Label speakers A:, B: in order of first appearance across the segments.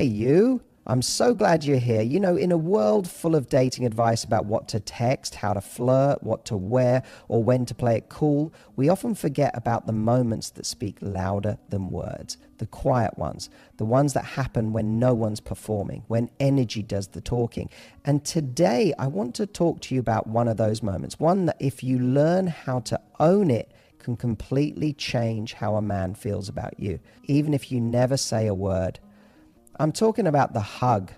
A: Hey, you. I'm so glad you're here. You know, in a world full of dating advice about what to text, how to flirt, what to wear, or when to play it cool, we often forget about the moments that speak louder than words, the quiet ones, the ones that happen when no one's performing, when energy does the talking. And today, I want to talk to you about one of those moments, one that if you learn how to own it, can completely change how a man feels about you, even if you never say a word. I'm talking about the hug.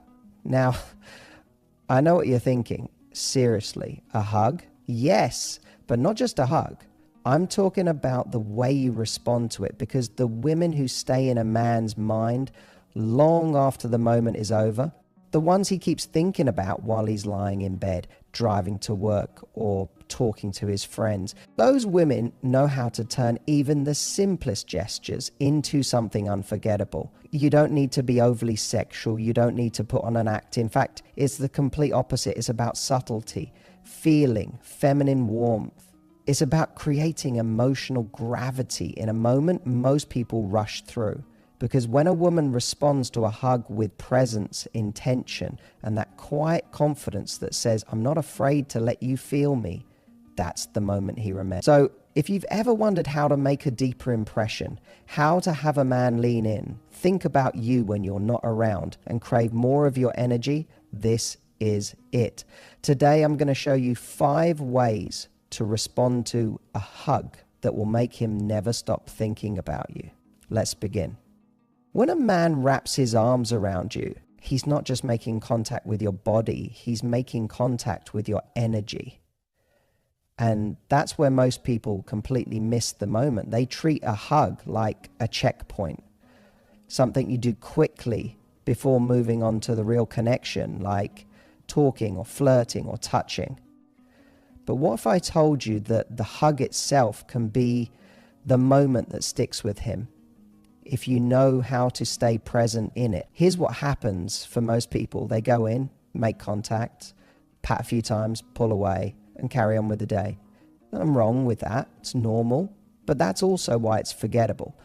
A: Now, I know what you're thinking. Seriously, a hug? Yes, but not just a hug. I'm talking about the way you respond to it, because the women who stay in a man's mind long after the moment is over, the ones he keeps thinking about while he's lying in bed, driving to work, or talking to his friends. Those women know how to turn even the simplest gestures into something unforgettable. You don't need to be overly sexual. You don't need to put on an act. In fact, it's the complete opposite. It's about subtlety, feeling, feminine warmth. It's about creating emotional gravity in a moment most people rush through. Because when a woman responds to a hug with presence, intention, and that quiet confidence that says, I'm not afraid to let you feel me, that's the moment he remembers. So if you've ever wondered how to make a deeper impression, how to have a man lean in, think about you when you're not around, and crave more of your energy, this is it. Today, I'm going to show you 5 ways to respond to a hug that will make him never stop thinking about you. Let's begin. When a man wraps his arms around you, he's not just making contact with your body, he's making contact with your energy. And that's where most people completely miss the moment. They treat a hug like a checkpoint, something you do quickly before moving on to the real connection, like talking or flirting or touching. But what if I told you that the hug itself can be the moment that sticks with him, if you know how to stay present in it? Here's what happens for most people. They go in, make contact, pat a few times, pull away, and carry on with the day. Nothing wrong with that. It's normal, but that's also why it's forgettable.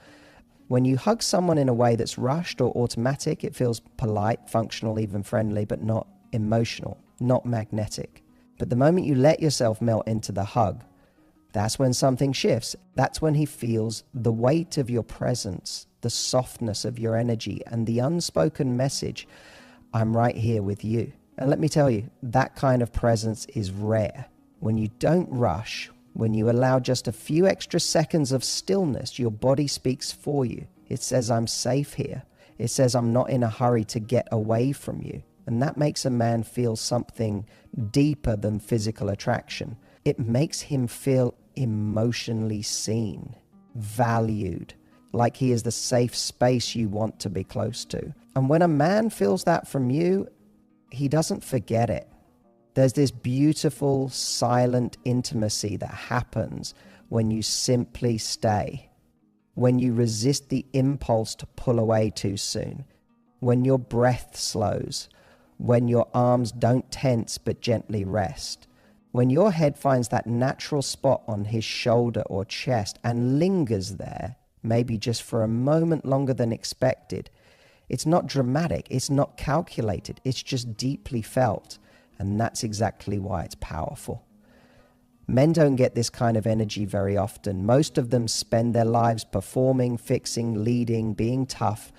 A: When you hug someone in a way that's rushed or automatic, it feels polite, functional, even friendly, but not emotional, not magnetic. But the moment you let yourself melt into the hug, that's when something shifts. That's when he feels the weight of your presence, the softness of your energy, and the unspoken message, I'm right here with you. And let me tell you, that kind of presence is rare. When you don't rush, when you allow just a few extra seconds of stillness, your body speaks for you. It says, I'm safe here. It says, I'm not in a hurry to get away from you. And that makes a man feel something deeper than physical attraction. It makes him feel emotionally seen, valued, like he is the safe space you want to be close to. And when a man feels that from you, he doesn't forget it. There's this beautiful, silent intimacy that happens when you simply stay, when you resist the impulse to pull away too soon, when your breath slows, when your arms don't tense but gently rest, when your head finds that natural spot on his shoulder or chest and lingers there, maybe just for a moment longer than expected. It's not dramatic, it's not calculated, it's just deeply felt. And that's exactly why it's powerful. Men don't get this kind of energy very often. Most of them spend their lives performing, fixing, leading, being tough.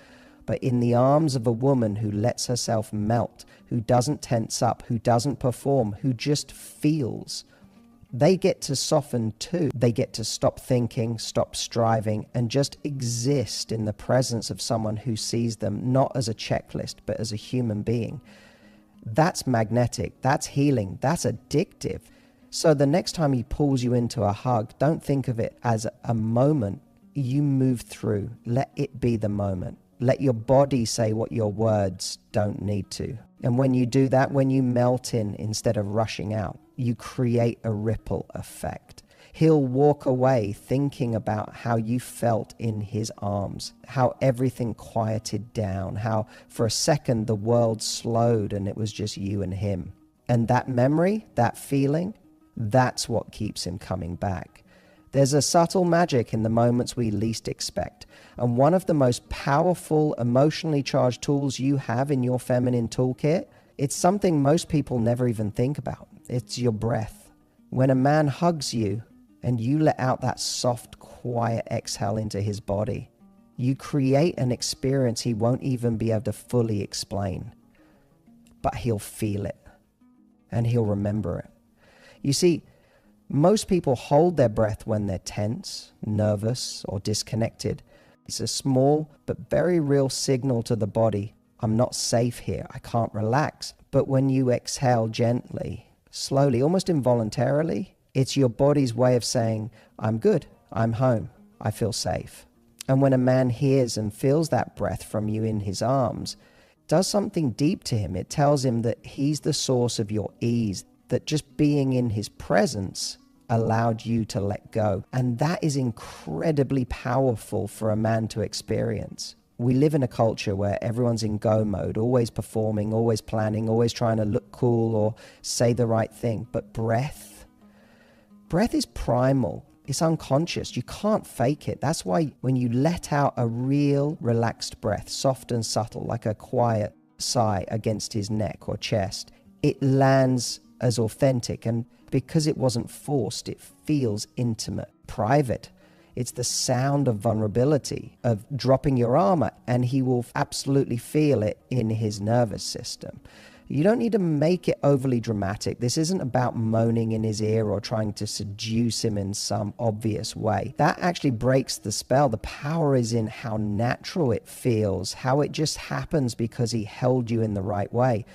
A: But in the arms of a woman who lets herself melt, who doesn't tense up, who doesn't perform, who just feels, they get to soften too. They get to stop thinking, stop striving, and just exist in the presence of someone who sees them not as a checklist, but as a human being. That's magnetic, that's healing, that's addictive. So the next time he pulls you into a hug, don't think of it as a moment you move through. Let it be the moment. Let your body say what your words don't need to. And when you do that, when you melt in instead of rushing out, you create a ripple effect. He'll walk away thinking about how you felt in his arms, how everything quieted down, how for a second the world slowed and it was just you and him. And that memory, that feeling, that's what keeps him coming back. There's a subtle magic in the moments we least expect. And one of the most powerful, emotionally charged tools you have in your feminine toolkit, it's something most people never even think about. It's your breath. When a man hugs you and you let out that soft, quiet exhale into his body, you create an experience he won't even be able to fully explain. But he'll feel it and he'll remember it. You see, most people hold their breath when they're tense, nervous, or disconnected. It's a small but very real signal to the body, I'm not safe here, I can't relax. But when you exhale gently, slowly, almost involuntarily, it's your body's way of saying, I'm good, I'm home, I feel safe. And when a man hears and feels that breath from you in his arms, it does something deep to him. It tells him that he's the source of your ease, that just being in his presence allowed you to let go. And that is incredibly powerful for a man to experience. We live in a culture where everyone's in go mode, always performing, always planning, always trying to look cool or say the right thing. But breath is primal. It's unconscious. You can't fake it. That's why when you let out a real relaxed breath, soft and subtle, like a quiet sigh against his neck or chest, it lands as authentic. And because it wasn't forced, it feels intimate, private. It's the sound of vulnerability, of dropping your armor, and he will absolutely feel it in his nervous system. You don't need to make it overly dramatic. This isn't about moaning in his ear or trying to seduce him in some obvious way. That actually breaks the spell. The power is in how natural it feels, how it just happens because he held you in the right way.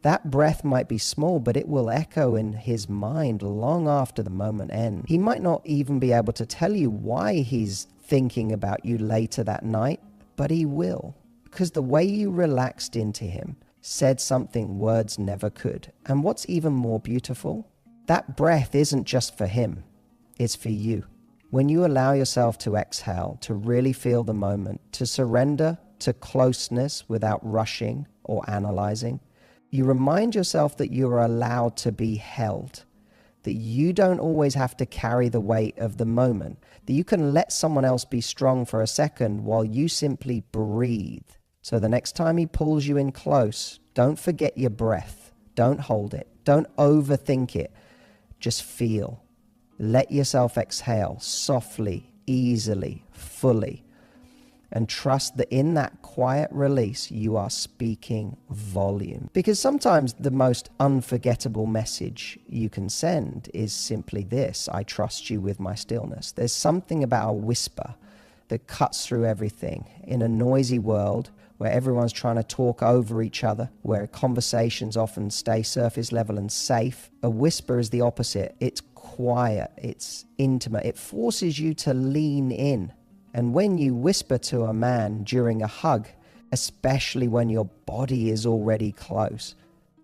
A: That breath might be small, but it will echo in his mind long after the moment ends. He might not even be able to tell you why he's thinking about you later that night, but he will. Because the way you relaxed into him said something words never could. And what's even more beautiful, that breath isn't just for him, it's for you. When you allow yourself to exhale, to really feel the moment, to surrender to closeness without rushing or analyzing, you remind yourself that you are allowed to be held, that you don't always have to carry the weight of the moment, that you can let someone else be strong for a second while you simply breathe. So the next time he pulls you in close, don't forget your breath. Don't hold it. Don't overthink it. Just feel. Let yourself exhale softly, easily, fully. And trust that in that quiet release, you are speaking volume. Because sometimes the most unforgettable message you can send is simply this: I trust you with my stillness. There's something about a whisper that cuts through everything. In a noisy world where everyone's trying to talk over each other, where conversations often stay surface level and safe, a whisper is the opposite. It's quiet, it's intimate, it forces you to lean in. And when you whisper to a man during a hug, especially when your body is already close,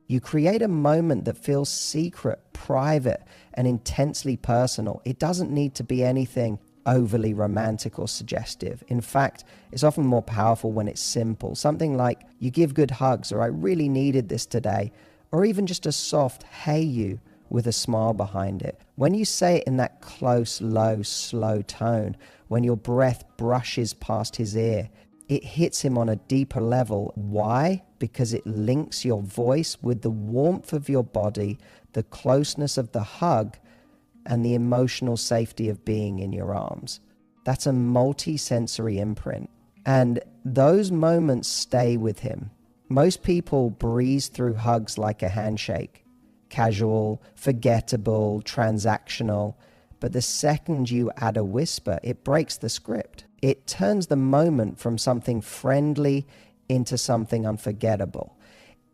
A: you create a moment that feels secret, private, and intensely personal. It doesn't need to be anything overly romantic or suggestive. In fact, it's often more powerful when it's simple. Something like, you give good hugs, or I really needed this today, or even just a soft, hey you, with a smile behind it. When you say it in that close, low, slow tone, when your breath brushes past his ear, it hits him on a deeper level. Why? Because it links your voice with the warmth of your body, the closeness of the hug, and the emotional safety of being in your arms. That's a multi-sensory imprint. And those moments stay with him. Most people breeze through hugs like a handshake. Casual, forgettable, transactional. But the second you add a whisper, it breaks the script. It turns the moment from something friendly into something unforgettable.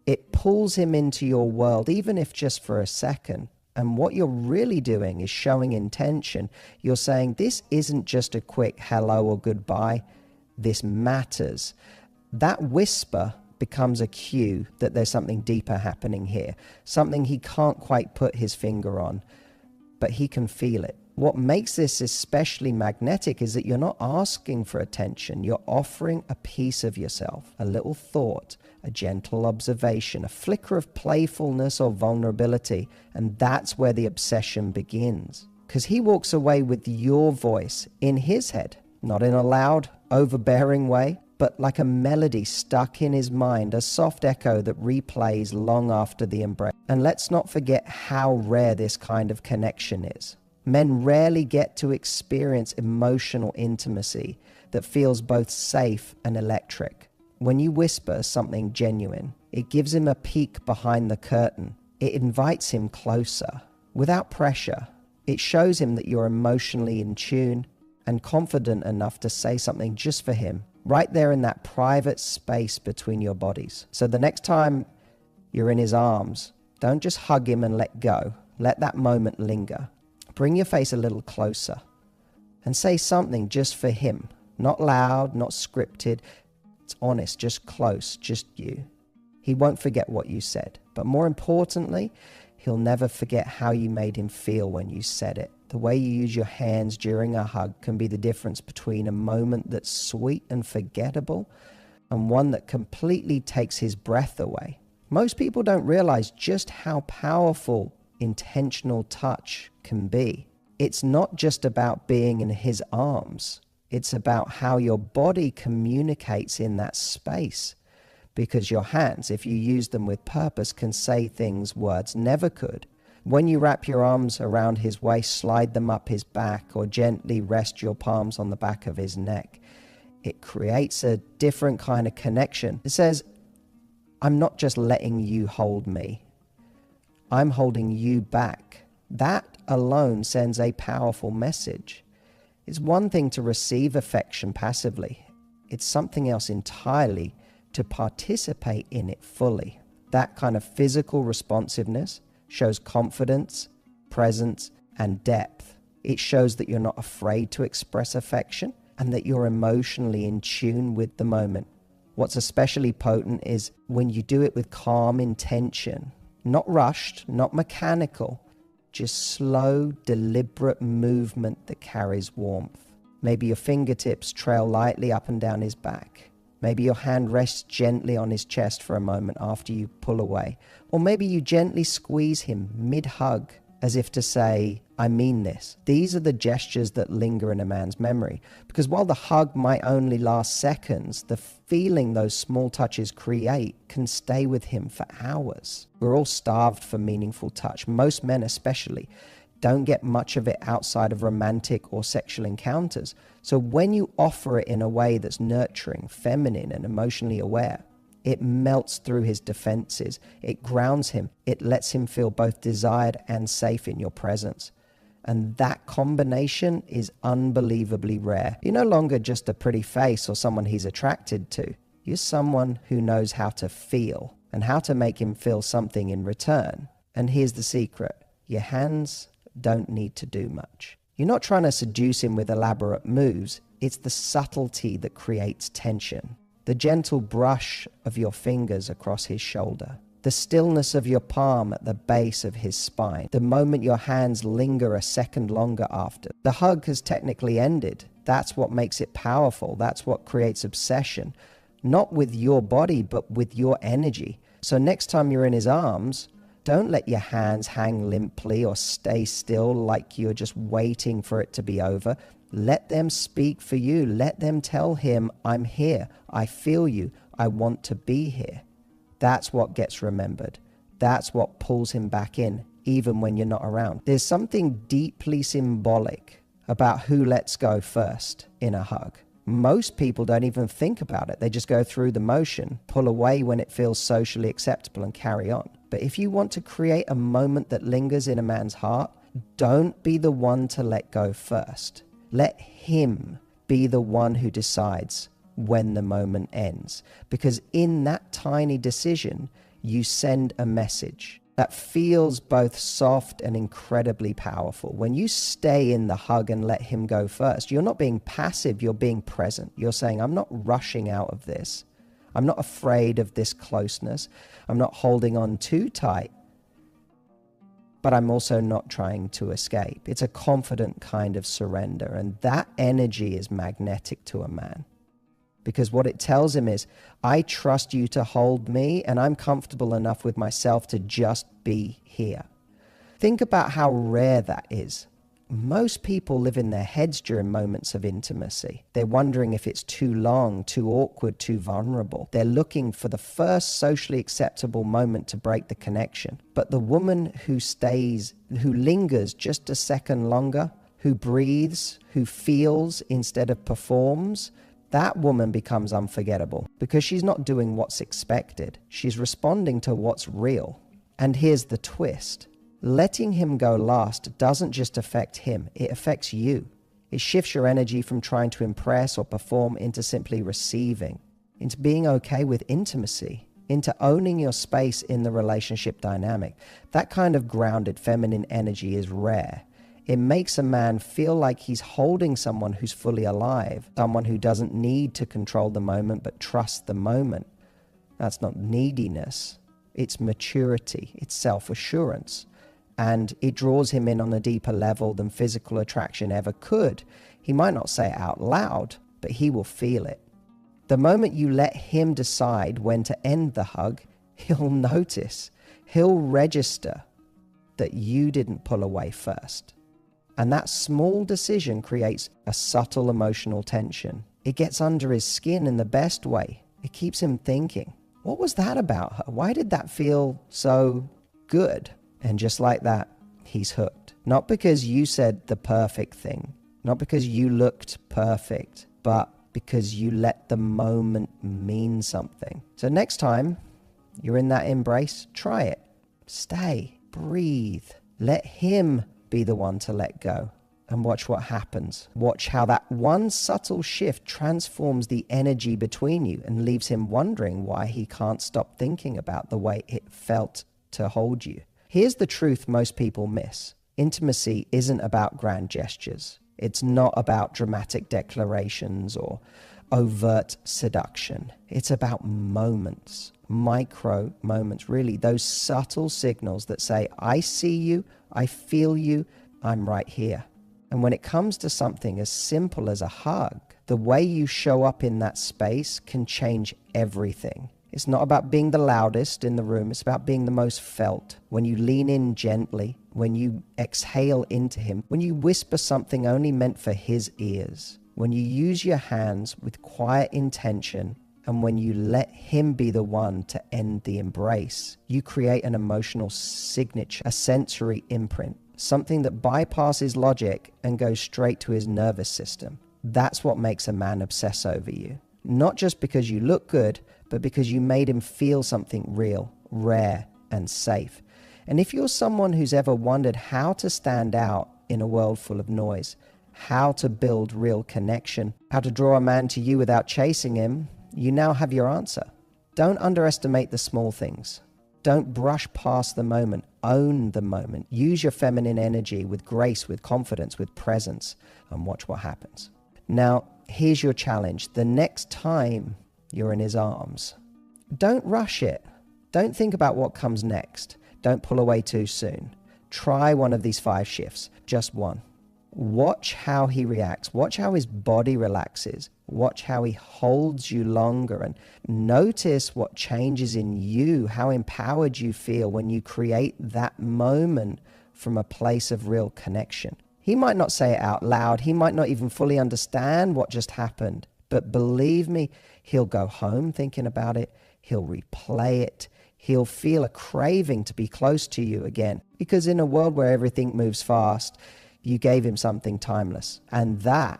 A: It pulls him into your world, even if just for a second. And what you're really doing is showing intention. You're saying, this isn't just a quick hello or goodbye. This matters. That whisper becomes a cue that there's something deeper happening here, something he can't quite put his finger on, but he can feel it. What makes this especially magnetic is that you're not asking for attention. You're offering a piece of yourself, a little thought, a gentle observation, a flicker of playfulness or vulnerability, and that's where the obsession begins. because he walks away with your voice in his head, not in a loud, overbearing way, but like a melody stuck in his mind, a soft echo that replays long after the embrace. And let's not forget how rare this kind of connection is. Men rarely get to experience emotional intimacy that feels both safe and electric. When you whisper something genuine, it gives him a peek behind the curtain. It invites him closer, without pressure. It shows him that you're emotionally in tune and confident enough to say something just for him, right there in that private space between your bodies. So the next time you're in his arms, don't just hug him and let go. Let that moment linger. Bring your face a little closer and say something just for him. Not loud, not scripted. It's honest, just close, just you. He won't forget what you said. But more importantly, he'll never forget how you made him feel when you said it. The way you use your hands during a hug can be the difference between a moment that's sweet and forgettable and one that completely takes his breath away. Most people don't realize just how powerful intentional touch can be. It's not just about being in his arms. It's about how your body communicates in that space. Because your hands, if you use them with purpose, can say things words never could. When you wrap your arms around his waist, slide them up his back, or gently rest your palms on the back of his neck, it creates a different kind of connection. It says, I'm not just letting you hold me. I'm holding you back. That alone sends a powerful message. It's one thing to receive affection passively. It's something else entirely to participate in it fully. That kind of physical responsiveness shows confidence, presence, and depth. It shows that you're not afraid to express affection and that you're emotionally in tune with the moment. What's especially potent is when you do it with calm intention, not rushed, not mechanical, just slow, deliberate movement that carries warmth. Maybe your fingertips trail lightly up and down his back. Maybe your hand rests gently on his chest for a moment after you pull away. Or maybe you gently squeeze him mid-hug as if to say, I mean this. These are the gestures that linger in a man's memory. Because while the hug might only last seconds, the feeling those small touches create can stay with him for hours. We're all starved for meaningful touch. Most men especially don't get much of it outside of romantic or sexual encounters. So when you offer it in a way that's nurturing, feminine, and emotionally aware, it melts through his defenses. It grounds him. It lets him feel both desired and safe in your presence. And that combination is unbelievably rare. You're no longer just a pretty face or someone he's attracted to. You're someone who knows how to feel and how to make him feel something in return. And here's the secret. Your hands don't need to do much. You're not trying to seduce him with elaborate moves. It's the subtlety that creates tension. The gentle brush of your fingers across his shoulder. The stillness of your palm at the base of his spine. The moment your hands linger a second longer after. The hug has technically ended. That's what makes it powerful. That's what creates obsession. Not with your body, but with your energy. So next time you're in his arms, don't let your hands hang limply or stay still like you're just waiting for it to be over. Let them speak for you. Let them tell him, I'm here. I feel you. I want to be here. That's what gets remembered. That's what pulls him back in, even when you're not around. There's something deeply symbolic about who lets go first in a hug. Most people don't even think about it. They just go through the motion, pull away when it feels socially acceptable, and carry on. But if you want to create a moment that lingers in a man's heart, don't be the one to let go first. Let him be the one who decides when the moment ends. Because in that tiny decision, you send a message that feels both soft and incredibly powerful. When you stay in the hug and let him go first, you're not being passive, you're being present. You're saying, I'm not rushing out of this. I'm not afraid of this closeness. I'm not holding on too tight, but I'm also not trying to escape. It's a confident kind of surrender, and that energy is magnetic to a man. Because what it tells him is, I trust you to hold me, and I'm comfortable enough with myself to just be here. Think about how rare that is. Most people live in their heads during moments of intimacy. They're wondering if it's too long, too awkward, too vulnerable. They're looking for the first socially acceptable moment to break the connection. But the woman who lingers just a second longer, who breathes, who feels instead of performs, that woman becomes unforgettable because she's not doing what's expected. She's responding to what's real. And here's the twist. Letting him go last doesn't just affect him, it affects you. It shifts your energy from trying to impress or perform into simply receiving, into being okay with intimacy, into owning your space in the relationship dynamic. That kind of grounded feminine energy is rare. It makes a man feel like he's holding someone who's fully alive, someone who doesn't need to control the moment but trust the moment. That's not neediness, it's maturity, it's self-assurance. And it draws him in on a deeper level than physical attraction ever could. He might not say it out loud, but he will feel it. The moment you let him decide when to end the hug, he'll notice, he'll register that you didn't pull away first. And that small decision creates a subtle emotional tension. It gets under his skin in the best way. It keeps him thinking, what was that about her? Why did that feel so good? And just like that, he's hooked. Not because you said the perfect thing, not because you looked perfect, but because you let the moment mean something. So next time you're in that embrace, try it. Stay, breathe, let him be the one to let go, and watch what happens. Watch how that one subtle shift transforms the energy between you and leaves him wondering why he can't stop thinking about the way it felt to hold you. Here's the truth most people miss. Intimacy isn't about grand gestures. It's not about dramatic declarations or overt seduction. It's about moments, micro moments, really, those subtle signals that say, I see you, I feel you, I'm right here. And when it comes to something as simple as a hug, the way you show up in that space can change everything. It's not about being the loudest in the room. It's about being the most felt. When you lean in gently, when you exhale into him, when you whisper something only meant for his ears, when you use your hands with quiet intention, and when you let him be the one to end the embrace, you create an emotional signature, a sensory imprint, something that bypasses logic and goes straight to his nervous system. That's what makes a man obsess over you. Not just because you look good, but because you made him feel something real, rare, and safe. And if you're someone who's ever wondered how to stand out in a world full of noise, how to build real connection, how to draw a man to you without chasing him, you now have your answer. Don't underestimate the small things. Don't brush past the moment. Own the moment. Use your feminine energy with grace, with confidence, with presence, and watch what happens. Now, here's your challenge. The next time you're in his arms, don't rush it. Don't think about what comes next. Don't pull away too soon. Try one of these 5 shifts, just one. Watch how he reacts. Watch how his body relaxes. Watch how he holds you longer, and notice what changes in you, how empowered you feel when you create that moment from a place of real connection. He might not say it out loud. He might not even fully understand what just happened. But believe me, he'll go home thinking about it. He'll replay it. He'll feel a craving to be close to you again. Because in a world where everything moves fast, you gave him something timeless. And that